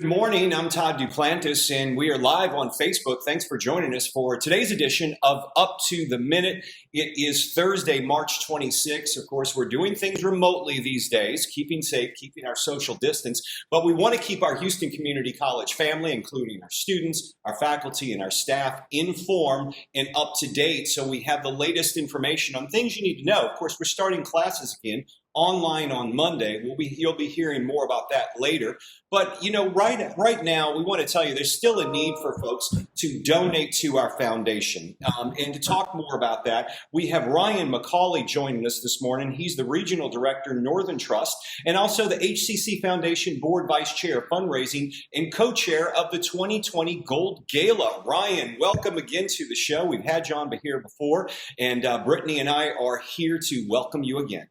Good morning. I'm Todd Duplantis, and we are live on Facebook. Thanks for joining us for today's edition of Up to the Minute. It is Thursday, March 26th. Of course, we're doing things remotely these days, keeping safe, keeping our social distance, but we want to keep our Houston Community College family, including our students, our faculty, and our staff, informed and up to date, so we have the latest information on things you need to know. Of course, we're starting classes again online on Monday. You'll be hearing more about that later. But right now, we want to tell you there's still a need for folks to donate to our foundation. And to talk more about that, we have Ryan McCauley joining us this morning. He's the Regional Director, Northern Trust, and also the HCC Foundation Board Vice Chair, Fundraising, and Co-Chair of the 2020 Gold Gala. Ryan, welcome again to the show. We've had you on here before, and Brittany and I are here to welcome you again.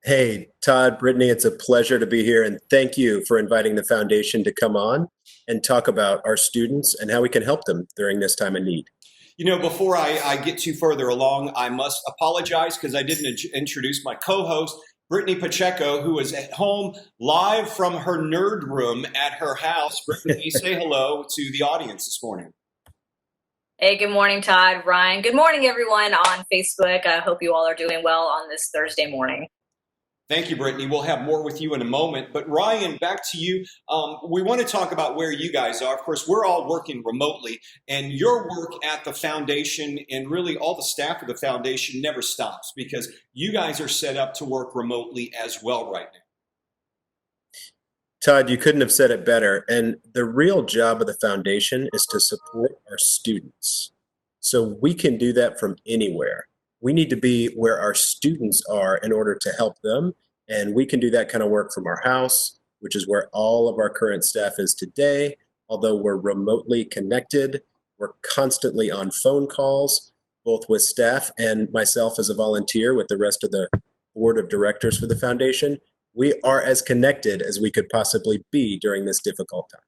Hey, Todd, Brittany, it's a pleasure to be here, and thank you for inviting the foundation to come on and talk about our students and how we can help them during this time of need. You know, before I get too further along, I must apologize because I didn't introduce my co-host, Brittany Pacheco, who is at home live from her nerd room at her house. Brittany, say hello to the audience this morning. Hey, good morning, Todd, Ryan. Good morning, everyone on Facebook. I hope you all are doing well on this Thursday morning. Thank you, Brittany. We'll have more with you in a moment. But Ryan, back to you. We want to talk about where you guys are. Of course, we're all working remotely, and your work at the foundation and really all the staff of the foundation never stops because you guys are set up to work remotely as well right now. Todd, you couldn't have said it better. And the real job of the foundation is to support our students. So we can do that from anywhere. We need to be where our students are in order to help them. And we can do that kind of work from our house, which is where all of our current staff is today. Although we're remotely connected, we're constantly on phone calls, both with staff and myself as a volunteer with the rest of the board of directors for the foundation. We are as connected as we could possibly be during this difficult time.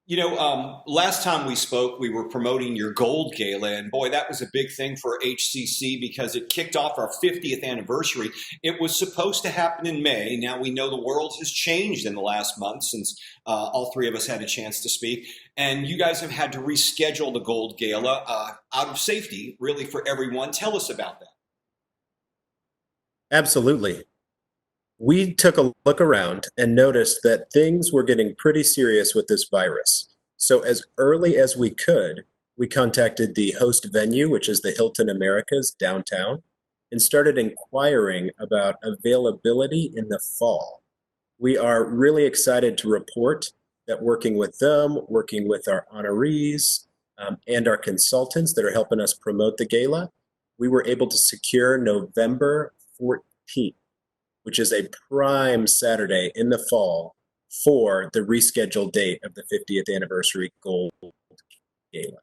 You know, last time we spoke, we were promoting your Gold Gala, and boy, that was a big thing for HCC because it kicked off our 50th anniversary. It was supposed to happen in May. Now we know the world has changed in the last month since all three of us had a chance to speak, and you guys have had to reschedule the Gold Gala out of safety, really, for everyone. Tell us about that. Absolutely. We took a look around and noticed that things were getting pretty serious with this virus. So as early as we could, we contacted the host venue, which is the Hilton Americas downtown, and started inquiring about availability in the fall. We are really excited to report that working with them, working with our honorees, and our consultants that are helping us promote the gala, we were able to secure November 14th. Which is a prime Saturday in the fall for the rescheduled date of the 50th anniversary Gold Gala.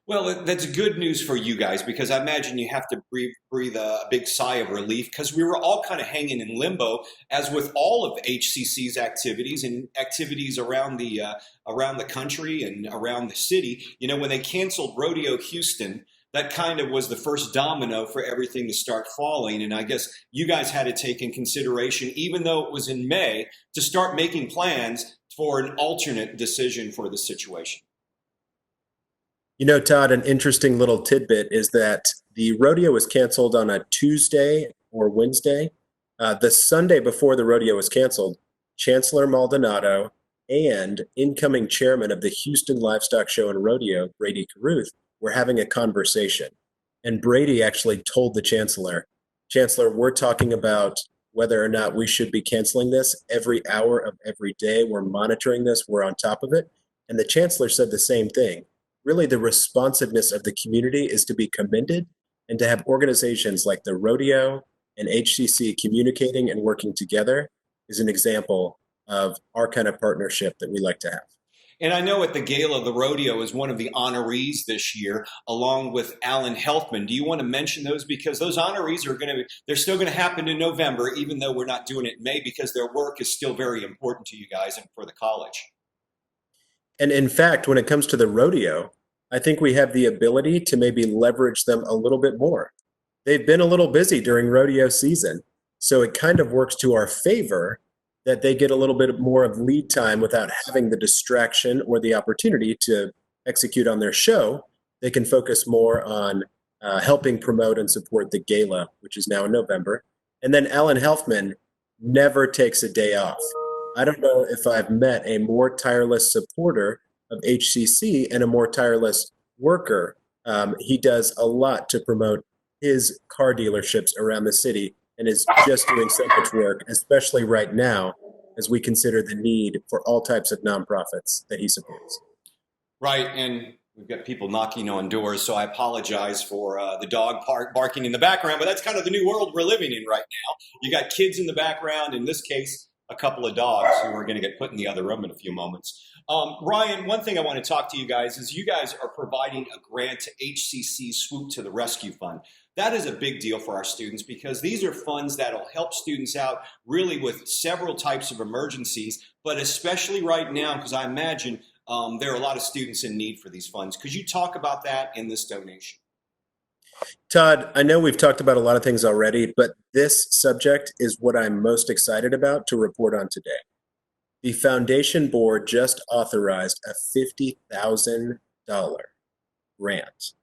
Well, that's good news for you guys because I imagine you have to breathe a big sigh of relief because we were all kind of hanging in limbo, as with all of HCC's activities and activities around the country and around the city. You know, when they canceled Rodeo Houston, that kind of was the first domino for everything to start falling. And I guess you guys had to take in consideration, even though it was in May, to start making plans for an alternate decision for the situation. You know, Todd, an interesting little tidbit is that the rodeo was canceled on a Tuesday or Wednesday. The Sunday before the rodeo was canceled, Chancellor Maldonado and incoming chairman of the Houston Livestock Show and Rodeo, Brady Carruth, we're having a conversation. And Brady actually told the Chancellor, we're talking about whether or not we should be canceling this every hour of every day. We're monitoring this. We're on top of it. And the Chancellor said the same thing. Really, the responsiveness of the community is to be commended, and to have organizations like the Rodeo and HCC communicating and working together is an example of our kind of partnership that we like to have. And I know at the gala, the rodeo is one of the honorees this year, along with Alan Helfman. Do you want to mention those? Because those honorees they're still going to happen in November, even though we're not doing it in May, because their work is still very important to you guys and for the college. And in fact, when it comes to the rodeo, I think we have the ability to maybe leverage them a little bit more. They've been a little busy during rodeo season, so it kind of works to our favor that they get a little bit more of lead time without having the distraction or the opportunity to execute on their show. They can focus more on helping promote and support the gala, which is now in November. And then Alan Helfman never takes a day off. I don't know if I've met a more tireless supporter of HCC and a more tireless worker. He does a lot to promote his car dealerships around the city and is just doing so much work, especially right now as we consider the need for all types of nonprofits that he supports. Right, and we've got people knocking on doors, so I apologize for the dog barking in the background, but that's kind of the new world we're living in right now. You got kids in the background, in this case, a couple of dogs who are going to get put in the other room in a few moments. Ryan, one thing I want to talk to you guys is you guys are providing a grant to HCC Swoop to the Rescue Fund. That is a big deal for our students because these are funds that will help students out really with several types of emergencies, but especially right now because I imagine there are a lot of students in need for these funds. Could you talk about that in this donation? Todd, I know we've talked about a lot of things already, but this subject is what I'm most excited about to report on today. The foundation board just authorized a $50,000 grant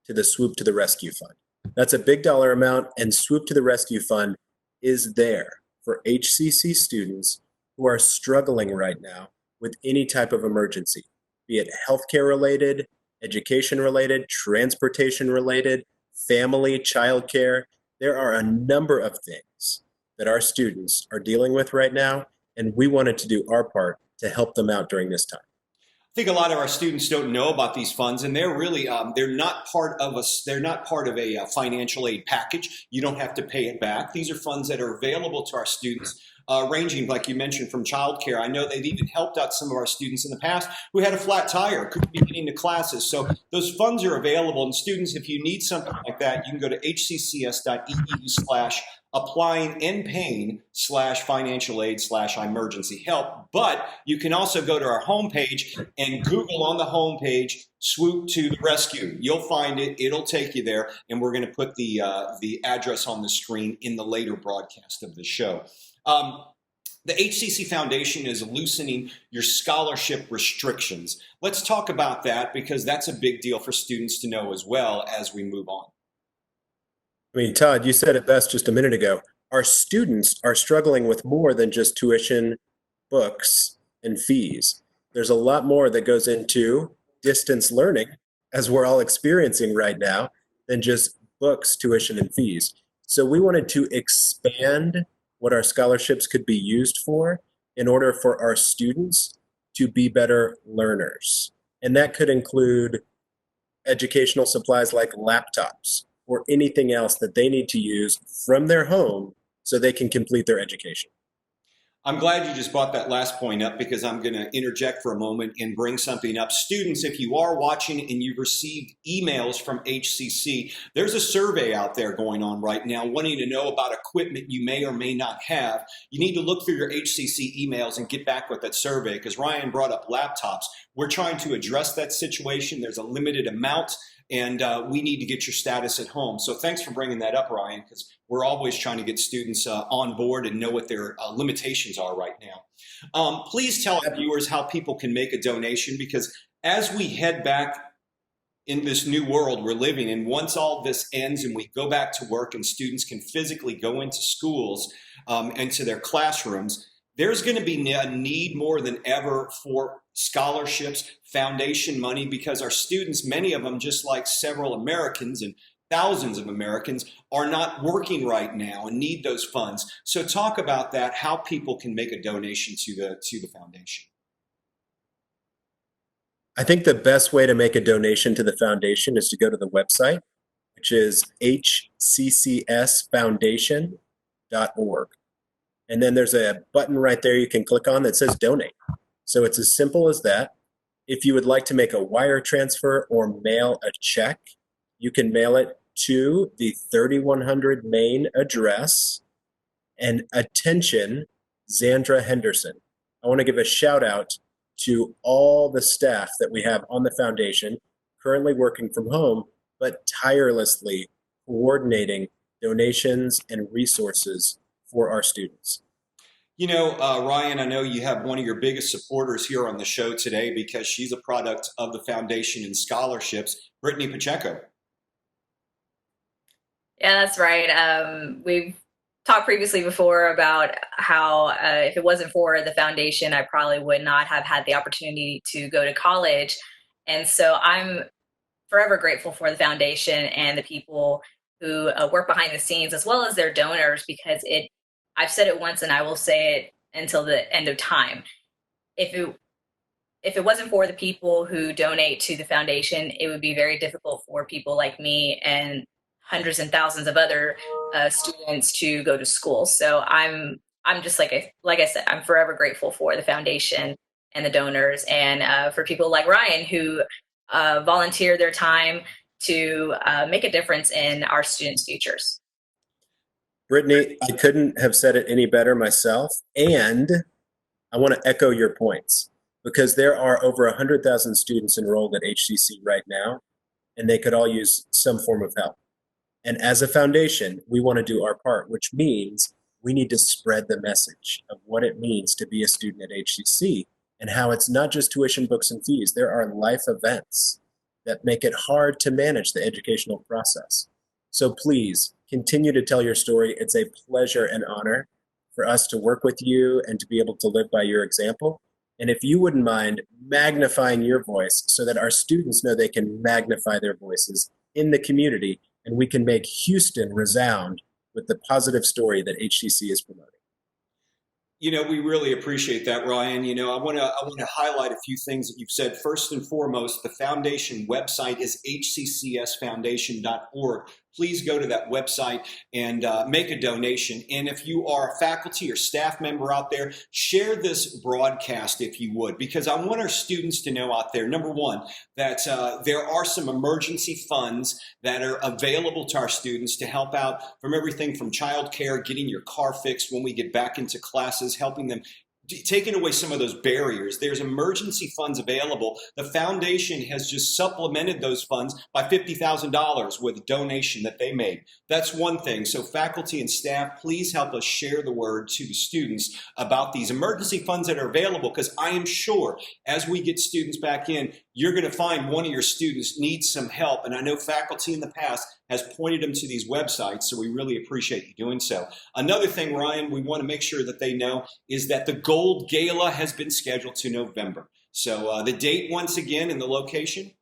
to the Swoop to the Rescue Fund. That's a big dollar amount, and Swoop to the Rescue Fund is there for HCC students who are struggling right now with any type of emergency, be it healthcare related, education related, transportation related, family, childcare. There are a number of things that our students are dealing with right now, and we wanted to do our part to help them out during this time. I think a lot of our students don't know about these funds, and they're really they're not part of a financial aid package. You don't have to pay it back. These are funds that are available to our students, ranging, like you mentioned, from childcare. I know they've even helped out some of our students in the past who had a flat tire, couldn't be getting to classes. So those funds are available, and students, if you need something like that, you can go to hccs.edu/applying and paying /financial aid /emergency help. But you can also go to our homepage and Google on the homepage Swoop to the Rescue. You'll find it. It'll take you there. And we're going to put the address on the screen in the later broadcast of the show. The HCC Foundation is loosening your scholarship restrictions. Let's talk about that because that's a big deal for students to know as well as we move on. I mean, Todd, you said it best just a minute ago. Our students are struggling with more than just tuition, books, and fees. There's a lot more that goes into distance learning, as we're all experiencing right now, than just books, tuition, and fees. So we wanted to expand what our scholarships could be used for in order for our students to be better learners. And that could include educational supplies like laptops, or anything else that they need to use from their home so they can complete their education. I'm glad you just brought that last point up because I'm going to interject for a moment and bring something up. Students, if you are watching and you've received emails from HCC, there's a survey out there going on right now wanting to know about equipment you may or may not have. You need to look through your HCC emails and get back with that survey because Ryan brought up laptops. We're trying to address that situation. There's a limited amount. And we need to get your status at home. So thanks for bringing that up, Ryan, because we're always trying to get students on board and know what their limitations are right now. Please tell our viewers how people can make a donation, because as we head back in this new world we're living in, once all this ends and we go back to work and students can physically go into schools and to their classrooms, there's going to be a need more than ever for scholarships, foundation money, because our students, many of them, just like several Americans and thousands of Americans, are not working right now and need those funds. So talk about that, how people can make a donation to the foundation. I think the best way to make a donation to the foundation is to go to the website, which is hccsfoundation.org. And then there's a button right there you can click on that says donate. So it's as simple as that. If you would like to make a wire transfer or mail a check, you can mail it to the 3100 Main address. And attention, Zandra Henderson. I want to give a shout out to all the staff that we have on the foundation, currently working from home, but tirelessly coordinating donations and resources for our students. Ryan, I know you have one of your biggest supporters here on the show today because she's a product of the foundation and scholarships, Brittany Pacheco. Yeah, that's right. We've talked previously before about how if it wasn't for the foundation, I probably would not have had the opportunity to go to college. And so I'm forever grateful for the foundation and the people who work behind the scenes, as well as their donors, because I've said it once and I will say it until the end of time. If it wasn't for the people who donate to the foundation, it would be very difficult for people like me and hundreds and thousands of other students to go to school. So I'm just like I said, I'm forever grateful for the foundation and the donors, and for people like Ryan who volunteer their time to make a difference in our students' futures. Brittany, I couldn't have said it any better myself. And I want to echo your points because there are over 100,000 students enrolled at HCC right now, and they could all use some form of help. And as a foundation, we want to do our part, which means we need to spread the message of what it means to be a student at HCC and how it's not just tuition, books, and fees. There are life events that make it hard to manage the educational process. So please continue to tell your story. It's a pleasure and honor for us to work with you and to be able to live by your example. And if you wouldn't mind magnifying your voice so that our students know they can magnify their voices in the community and we can make Houston resound with the positive story that HCC is promoting. We really appreciate that, Ryan. I want to highlight a few things that you've said. First and foremost, the foundation website is hccsfoundation.org. Please go to that website and make a donation. And if you are a faculty or staff member out there, share this broadcast if you would, because I want our students to know out there, number one, that there are some emergency funds that are available to our students to help out from everything from childcare, getting your car fixed when we get back into classes, helping them, taking away some of those barriers. There's emergency funds available. The foundation has just supplemented those funds by $50,000 with a donation that they made. That's one thing. So faculty and staff, please help us share the word to the students about these emergency funds that are available, because I am sure as we get students back in, you're going to find one of your students needs some help. And I know faculty in the past has pointed them to these websites, so we really appreciate you doing so. Another thing, Ryan, we want to make sure that they know is that the Gold Gala has been scheduled to November. So the date once again and the location?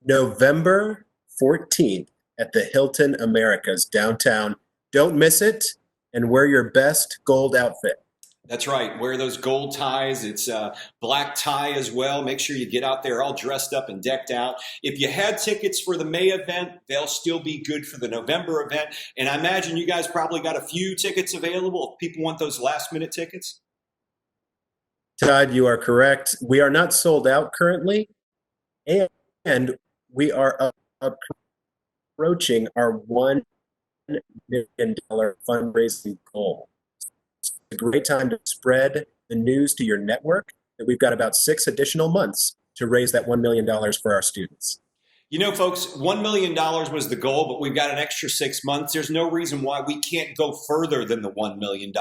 November 14th at the Hilton Americas downtown. Don't miss it, and wear your best gold outfit. That's right. Wear those gold ties. It's a black tie as well. Make sure you get out there all dressed up and decked out. If you had tickets for the May event, they'll still be good for the November event. And I imagine you guys probably got a few tickets available if people want those last minute tickets. Todd, you are correct. We are not sold out currently, and we are approaching our $1 million fundraising goal. It's a great time to spread the news to your network that we've got about 6 additional months to raise that $1 million for our students. Folks, $1 million was the goal, but we've got an extra 6 months. There's no reason why we can't go further than the $1 million.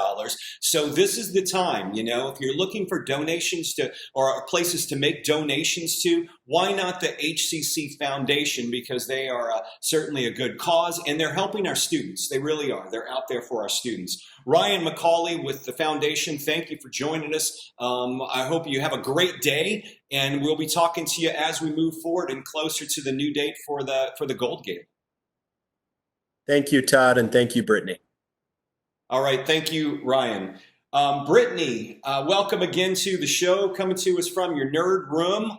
So this is the time, if you're looking for donations to, or places to make donations to, why not the HCC Foundation? Because they are certainly a good cause, and they're helping our students. They really are. They're out there for our students. Ryan McCauley with the foundation, thank you for joining us. I hope you have a great day, and we'll be talking to you as we move forward and closer to the new date for the Gold Gala. Thank you, Todd, and thank you, Brittany. All right, thank you, Ryan. Brittany, welcome again to the show, coming to us from your nerd room.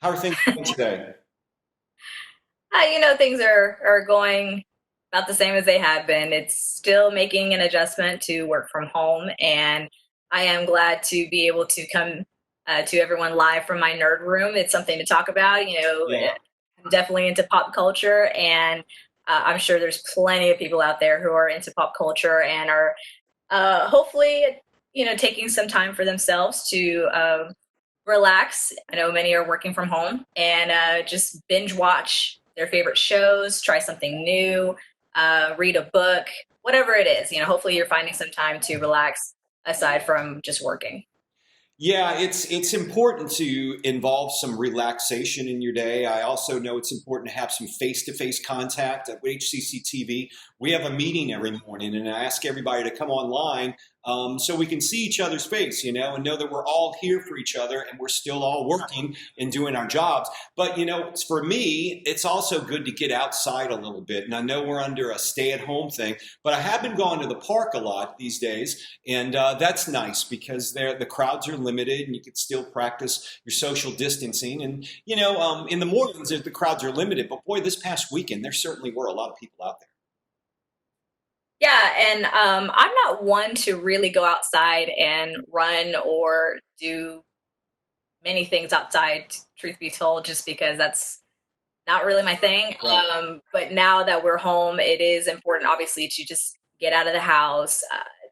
How are things going today? Things are going about the same as they have been. It's still making an adjustment to work from home, and I am glad to be able to come to everyone live from my nerd room. It's something to talk about. I'm definitely into pop culture, and I'm sure there's plenty of people out there who are into pop culture and are hopefully, taking some time for themselves to relax. I know many are working from home and just binge watch their favorite shows, try something new, read a book, whatever it is. Hopefully you're finding some time to relax aside from just working. Yeah, it's important to involve some relaxation in your day. I also know it's important to have some face-to-face contact at HCC TV. We have a meeting every morning, and I ask everybody to come online so we can see each other's face, and know that we're all here for each other and we're still all working and doing our jobs. But for me, it's also good to get outside a little bit. And I know we're under a stay-at-home thing, but I have been going to the park a lot these days, and that's nice because the crowds are limited and you can still practice your social distancing. And in the mornings the crowds are limited, but boy, this past weekend there certainly were a lot of people out there. Yeah, and I'm not one to really go outside and run or do many things outside, truth be told, just because that's not really my thing. Right. But now that we're home, it is important, obviously, to just get out of the house,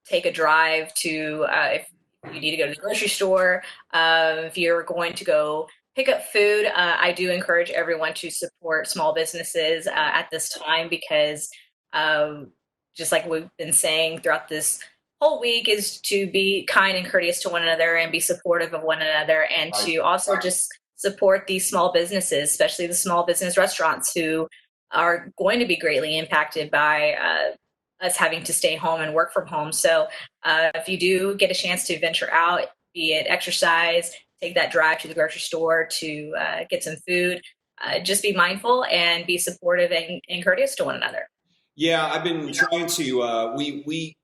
take a drive to, if you need to go to the grocery store, if you're going to go pick up food. I do encourage everyone to support small businesses at this time because just like we've been saying throughout this whole week is to be kind and courteous to one another and be supportive of one another and to also just support these small businesses, especially the small business restaurants who are going to be greatly impacted by us having to stay home and work from home. So if you do get a chance to venture out, be it exercise, take that drive to the grocery store to get some food, just be mindful and be supportive and courteous to one another. Yeah, I've been trying to. We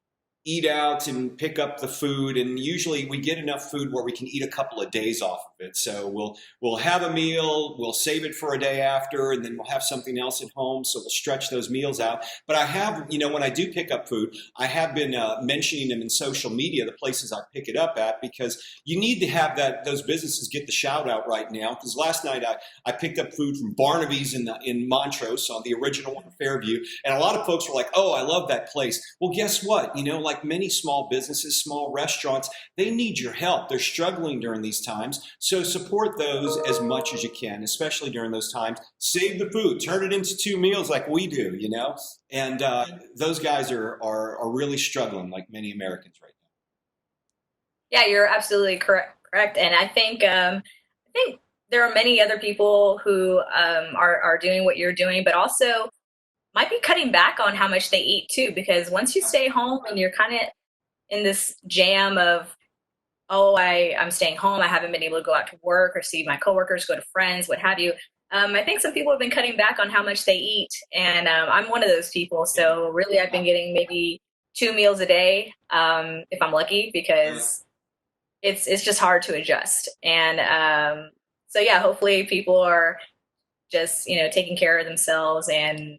eat out and pick up the food, and usually we get enough food where we can eat a couple of days off of it. So we'll have a meal, we'll save it for a day after, and then we'll have something else at home. So we'll stretch those meals out. But I have, when I do pick up food, I have been mentioning them in social media, the places I pick it up at, because you need to have those businesses get the shout out right now. Because last night I picked up food from Barnaby's in Montrose on the original one in Fairview, and a lot of folks were like, "Oh, I love that place." Well, guess what? Like many small businesses, small restaurants, they need your help. They're struggling during these times. So support those as much as you can, especially during those times. Save the food, turn it into 2 meals like we do, And those guys are really struggling like many Americans right now. Yeah, you're absolutely correct. And I think there are many other people who are doing what you're doing, but also might be cutting back on how much they eat too, because once you stay home and you're kind of in this jam of, oh, I'm staying home, I haven't been able to go out to work or see my coworkers, go to friends, what have you. I think some people have been cutting back on how much they eat, and I'm one of those people. So really, I've been getting maybe 2 meals a day if I'm lucky, because it's just hard to adjust. And so yeah, hopefully people are just taking care of themselves and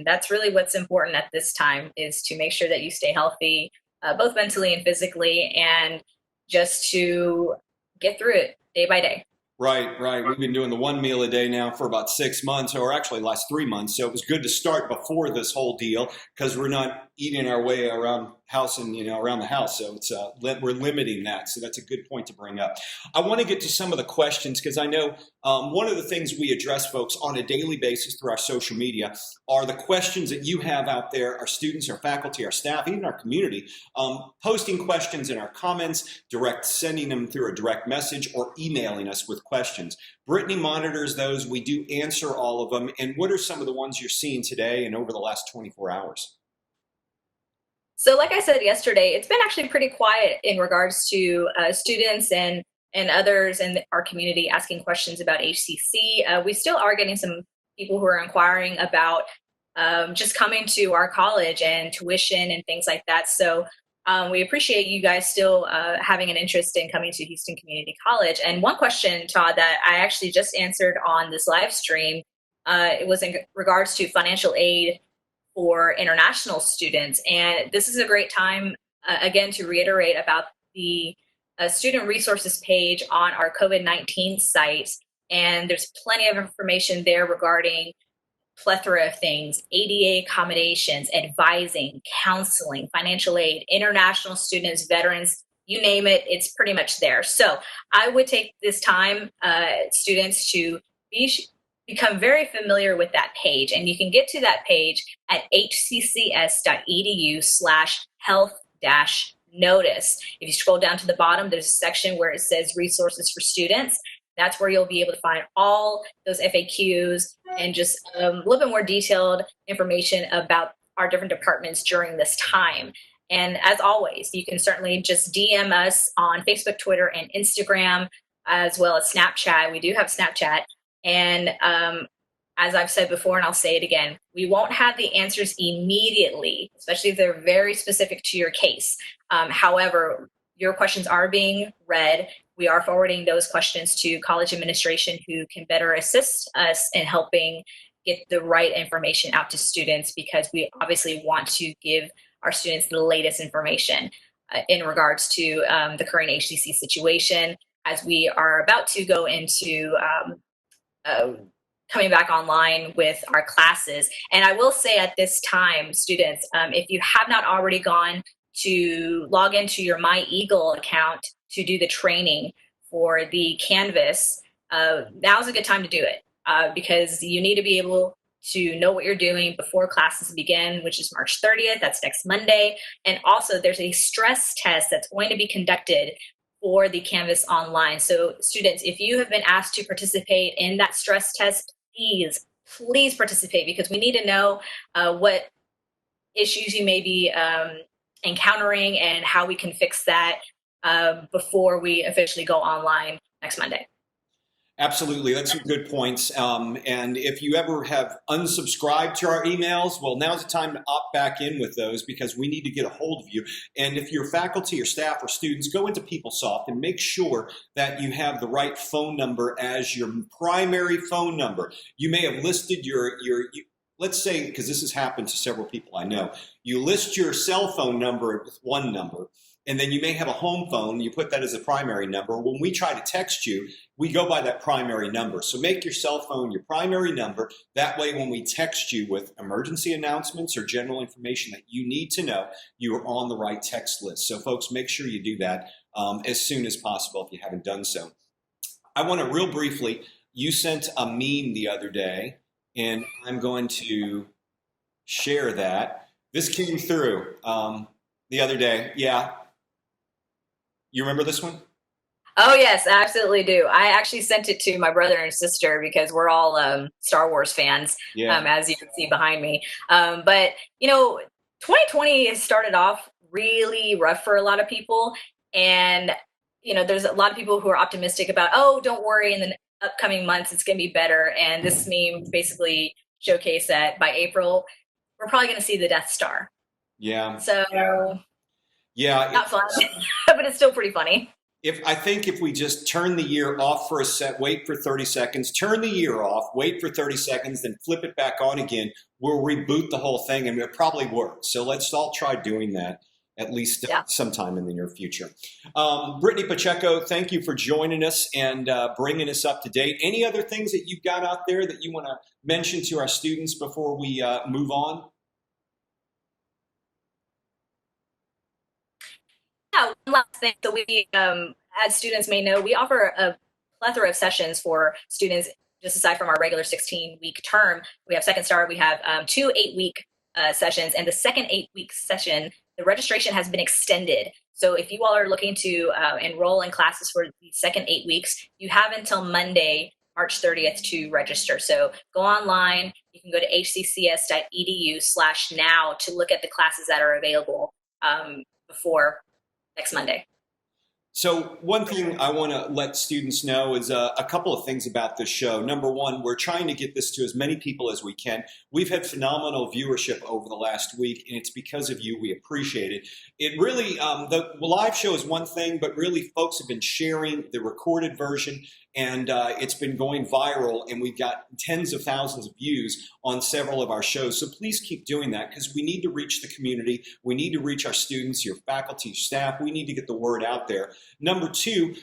that's really what's important at this time, is to make sure that you stay healthy, both mentally and physically, and just to get through it day by day. Right. We've been doing the 1 meal a day now for about 6 months, or actually last 3 months. So it was good to start before this whole deal because we're not eating our way around house and around the house. So it's we're limiting that. So that's a good point to bring up. I want to get to some of the questions because I know one of the things we address, folks, on a daily basis through our social media are the questions that you have out there. Our students, our faculty, our staff, even our community, posting questions in our comments, sending them through a direct message, or emailing us with questions. Brittany monitors those. We do answer all of them. And what are some of the ones you're seeing today and over the last 24 hours? So like I said yesterday, it's been actually pretty quiet in regards to students and others in our community asking questions about HCC. We still are getting some people who are inquiring about just coming to our college and tuition and things like that. So we appreciate you guys still having an interest in coming to Houston Community College. And one question, Todd, that I actually just answered on this live stream, it was in regards to financial aid for international students. And this is a great time, again, to reiterate about the student resources page on our COVID-19 site. And there's plenty of information there regarding plethora of things: ADA accommodations, advising, counseling, financial aid, international students, veterans, you name it, it's pretty much there. So I would take this time, students, to become very familiar with that page. And you can get to that page at hccs.edu/health-. notice. If you scroll down to the bottom, there's a section where it says resources for students. That's where you'll be able to find all those FAQs and just a little bit more detailed information about our different departments during this time. And as always, you can certainly just DM us on Facebook, Twitter, and Instagram, as well as Snapchat. We do have Snapchat. And as I've said before, and I'll say it again, we won't have the answers immediately, especially if they're very specific to your case. However, your questions are being read. We are forwarding those questions to college administration, who can better assist us in helping get the right information out to students, because we obviously want to give our students the latest information in regards to the current HCC situation, as we are about to go into coming back online with our classes. And I will say at this time, students, if you have not already gone to log into your MyEagle account to do the training for the Canvas, now's a good time to do it, because you need to be able to know what you're doing before classes begin, which is March 30th. That's next Monday. And also there's a stress test that's going to be conducted for the Canvas online. So students, if you have been asked to participate in that stress test, please participate, because we need to know what issues you may be encountering and how we can fix that before we officially go online next Monday. Absolutely. That's some good points. And if you ever have unsubscribed to our emails, well, now's the time to opt back in with those, because we need to get a hold of you. And if you're faculty or staff or students, go into PeopleSoft and make sure that you have the right phone number as your primary phone number. You may have listed let's say, because this has happened to several people I know, you list your cell phone number with one number, and then you may have a home phone, you put that as a primary number. When we try to text you, we go by that primary number. So make your cell phone your primary number. That way, when we text you with emergency announcements or general information that you need to know, you are on the right text list. So folks, make sure you do that as soon as possible if you haven't done so. I want to real briefly, you sent a meme the other day, and I'm going to share that. This came through the other day. Yeah. You remember this one? Oh, yes, I absolutely do. I actually sent it to my brother and sister, because we're all Star Wars fans, as you can see behind me. But, 2020 has started off really rough for a lot of people. And, there's a lot of people who are optimistic about, oh, don't worry, in the upcoming months, it's going to be better. And this meme basically showcased that by April, we're probably going to see the Death Star. Yeah. So, yeah, not fun, but it's still pretty funny. I think if we just turn the year off for a set, wait for 30 seconds, turn the year off, wait for 30 seconds, then flip it back on again, we'll reboot the whole thing, and it probably works. So let's all try doing that at least sometime in the near future. Brittany Pacheco, thank you for joining us and bringing us up to date. Any other things that you've got out there that you want to mention to our students before we move on? Yeah, one last thing. So we, as students may know, we offer a plethora of sessions for students, just aside from our regular 16-week term. We have Second Start, we have 2 8-week sessions, and the second 8-week session, the registration has been extended. So if you all are looking to enroll in classes for the second 8 weeks, you have until Monday, March 30th to register. So go online, you can go to hccs.edu/now to look at the classes that are available before next Monday. So one thing I want to let students know is a couple of things about this show. Number one, we're trying to get this to as many people as we can. We've had phenomenal viewership over the last week, and it's because of you. We appreciate it. It really, the live show is one thing, but really folks have been sharing the recorded version, and it's been going viral, and we've got tens of thousands of views on several of our shows. So please keep doing that, because we need to reach the community. We need to reach our students, your faculty, staff. We need to get the word out there. Number two,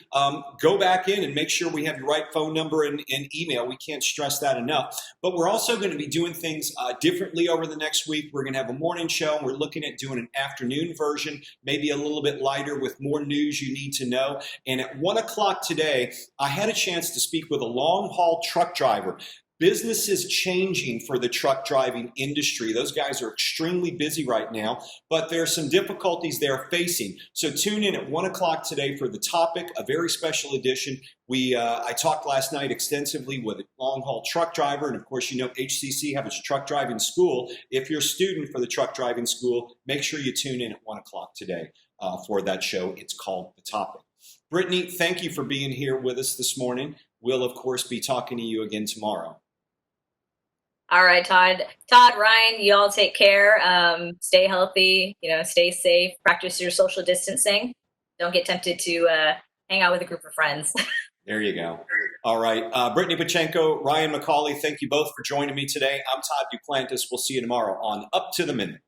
go back in and make sure we have the right phone number and email. We can't stress that enough. But we're also going to be doing things differently over the next week. We're going to have a morning show. We're looking at doing an afternoon version, maybe a little bit lighter with more news you need to know. And at 1 o'clock today, I had a chance to speak with a long-haul truck driver. businesses changing for the truck driving industry. Those guys are extremely busy right now, but there are some difficulties they're facing. So tune in at 1 o'clock today for the topic, a very special edition. I talked last night extensively with a long haul truck driver. And of course, you know, HCC has its truck driving school. If you're a student for the truck driving school, make sure you tune in at 1 o'clock today for that show. It's called The Topic. Brittany, thank you for being here with us this morning. We'll, of course, be talking to you again tomorrow. All right, Todd, Ryan, you all take care. Stay healthy, stay safe, practice your social distancing. Don't get tempted to hang out with a group of friends. There you go. All right. Brittany Pachenko, Ryan McCauley, thank you both for joining me today. I'm Todd Duplantis. We'll see you tomorrow on Up to the Minute.